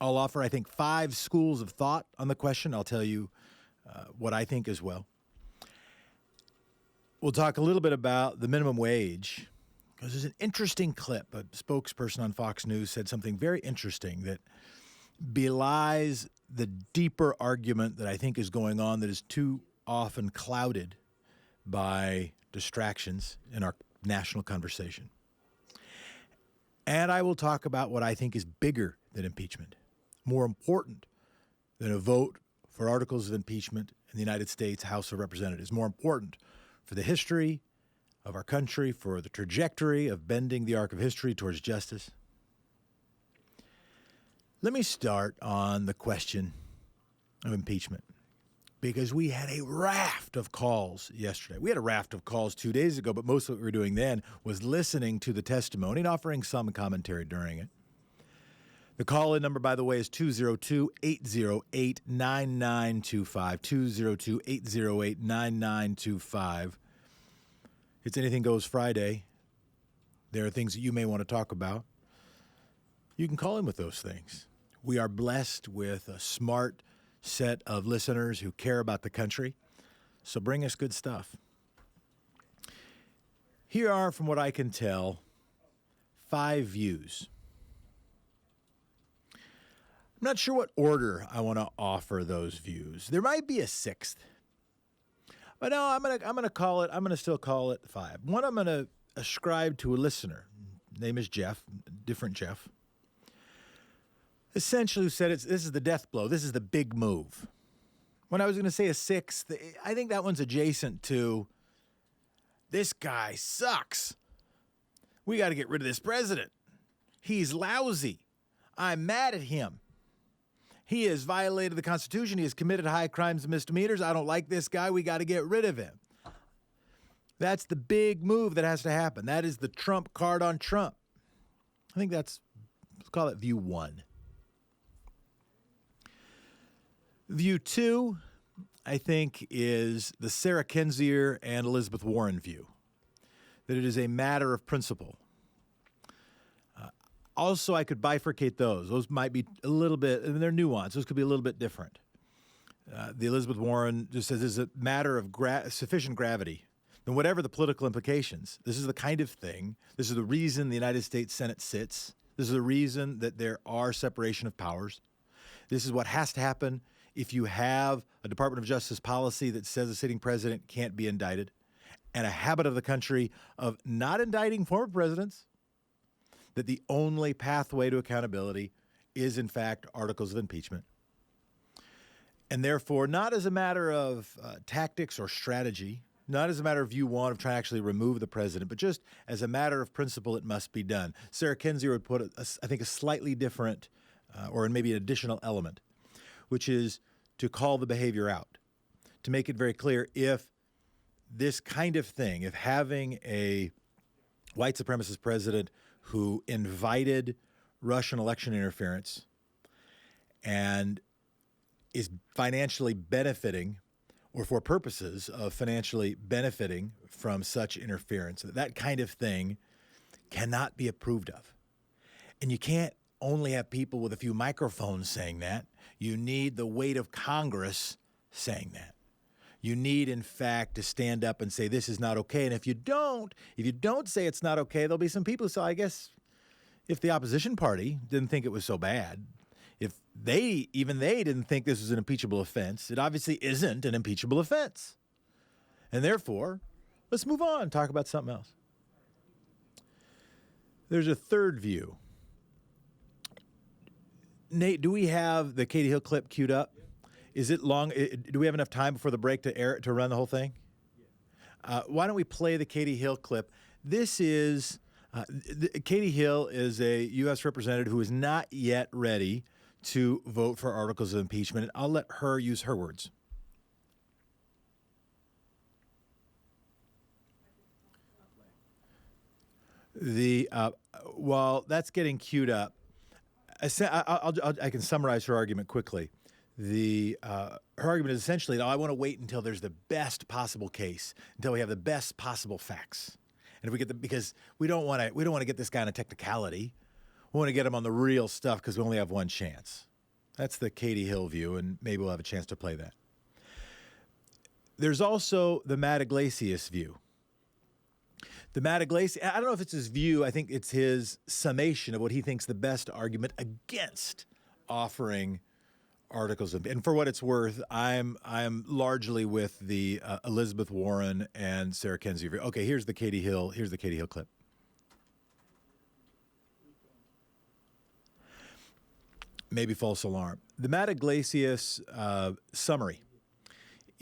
I'll offer, I think, 5 schools of thought on the question. I'll tell you what I think as well. We'll talk a little bit about the minimum wage, because there's an interesting clip. A spokesperson on Fox News said something very interesting that belies the deeper argument that I think is going on that is too often clouded by distractions in our national conversation. And I will talk about what I think is bigger than impeachment, more important than a vote for articles of impeachment in the United States House of Representatives, more important for the history of our country, for the trajectory of bending the arc of history towards justice. Let me start on the question of impeachment, because we had a raft of calls yesterday. We had a raft of calls 2 days ago, but most of what we were doing then was listening to the testimony and offering some commentary during it. The call-in number, by the way, is 202-808-9925, 202-808-9925. It's Anything Goes Friday. There are things that you may want to talk about. You can call in with those things. We are blessed with a smart set of listeners who care about the country, so bring us good stuff. Here are, from what I can tell, 5 views. I'm not sure what order I want to offer those views. There might be a 6th. But no, I'm gonna still call it 5. One I'm gonna ascribe to a listener. Name is Jeff, different Jeff. Essentially said this is the death blow. This is the big move. When I was gonna say a 6th, I think that one's adjacent to this guy sucks. We got to get rid of this president. He's lousy. I'm mad at him. He has violated the Constitution. He has committed high crimes and misdemeanors. I don't like this guy. We got to get rid of him. That's the big move that has to happen. That is the trump card on Trump. I think let's call it view 1. View 2, I think, is the Sarah Kendzior and Elizabeth Warren view, that it is a matter of principle. Also, I could bifurcate those. Those might be a little bit, and they're nuanced. Those could be a little bit different. The Elizabeth Warren just says it's a matter of sufficient gravity. And whatever the political implications, this is the kind of thing, this is the reason the United States Senate sits. This is the reason that there are separation of powers. This is what has to happen if you have a Department of Justice policy that says a sitting president can't be indicted, and a habit of the country of not indicting former presidents, that the only pathway to accountability is, in fact, articles of impeachment. And therefore, not as a matter of tactics or strategy, not as a matter of view 1 of trying to actually remove the president, but just as a matter of principle, it must be done. Sarah Kendzior would put, I think, a slightly different or maybe an additional element, which is to call the behavior out, to make it very clear if this kind of thing, if having a white supremacist president who invited Russian election interference and is financially benefiting, or for purposes of financially benefiting from such interference, that kind of thing cannot be approved of. And you can't only have people with a few microphones saying that. You need the weight of Congress saying that. You need, in fact, to stand up and say this is not okay. And if you don't say it's not okay, there'll be some people who say, I guess if the opposition party didn't think it was so bad, if they didn't think this was an impeachable offense, it obviously isn't an impeachable offense. And therefore, let's move on, talk about something else. There's a third view. Nate, do we have the Katie Hill clip queued up? Is it long? Do we have enough time before the break to run the whole thing? Why don't we play the Katie Hill clip? This is Katie Hill is a U.S. representative who is not yet ready to vote for articles of impeachment. And I'll let her use her words. While that's getting queued up, I can summarize her argument quickly. Her argument is essentially, I want to wait until there's the best possible case, until we have the best possible facts, and if we get because we don't want to get this guy on a technicality. We want to get him on the real stuff because we only have one chance. That's the Katie Hill view, and maybe we'll have a chance to play that. There's also the Matt Iglesias view. The Matt Iglesias, I don't know if it's his view, I think it's his summation of what he thinks the best argument against offering articles of, and for what it's worth, I'm largely with the Elizabeth Warren and Sarah Kendzior view. Okay, here's the Katie Hill clip. Maybe false alarm. The Matt Iglesias summary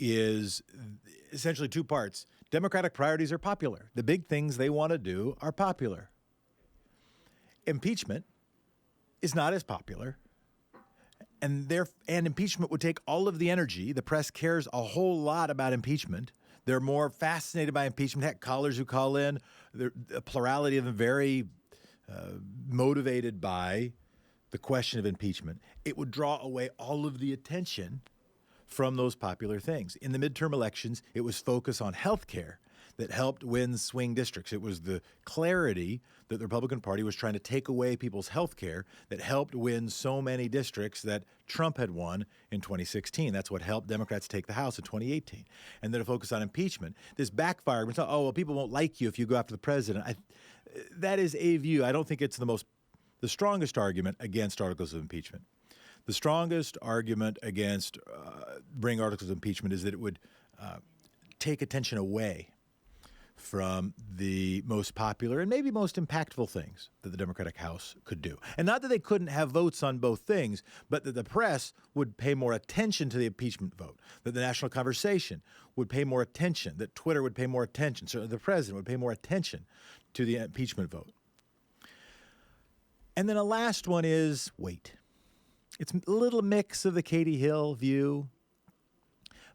is essentially two parts. Democratic priorities are popular. The big things they want to do are popular. Impeachment is not as popular. And impeachment would take all of the energy. The press cares a whole lot about impeachment. They're more fascinated by impeachment. Heck, callers who call in, a plurality of them very motivated by the question of impeachment. It would draw away all of the attention from those popular things. In the midterm elections, it was focus on health care that helped win swing districts. It was the clarity that the Republican Party was trying to take away people's health care that helped win so many districts that Trump had won in 2016. That's what helped Democrats take the House in 2018. And then a focus on impeachment. This backfired. We thought, oh, well, people won't like you if you go after the president. That is a view. I don't think it's the strongest argument against articles of impeachment. The strongest argument against bring articles of impeachment is that it would take attention away from the most popular and maybe most impactful things that the Democratic House could do. And not that they couldn't have votes on both things, but that the press would pay more attention to the impeachment vote, that the national conversation would pay more attention, that Twitter would pay more attention, certainly the president would pay more attention to the impeachment vote. And then a last one is wait. It's a little mix of the Katie Hill view,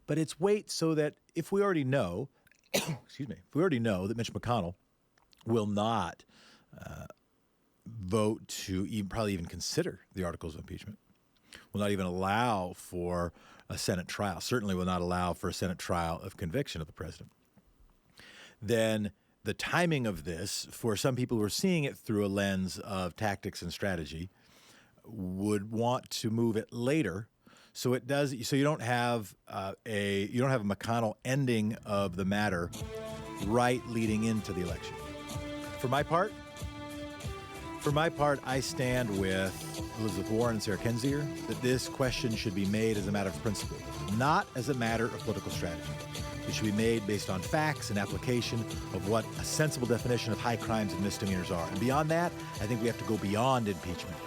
but it's wait so that if we already know, if we already know that Mitch McConnell will not vote to probably even consider the articles of impeachment, will not even allow for a Senate trial, certainly will not allow for a Senate trial of conviction of the president, then the timing of this, for some people who are seeing it through a lens of tactics and strategy, would want to move it later, so it does. So you don't have a McConnell ending of the matter right leading into the election. For my part, I stand with Elizabeth Warren and Sarah Kendzior that this question should be made as a matter of principle, not as a matter of political strategy. It should be made based on facts and application of what a sensible definition of high crimes and misdemeanors are. And beyond that, I think we have to go beyond impeachment.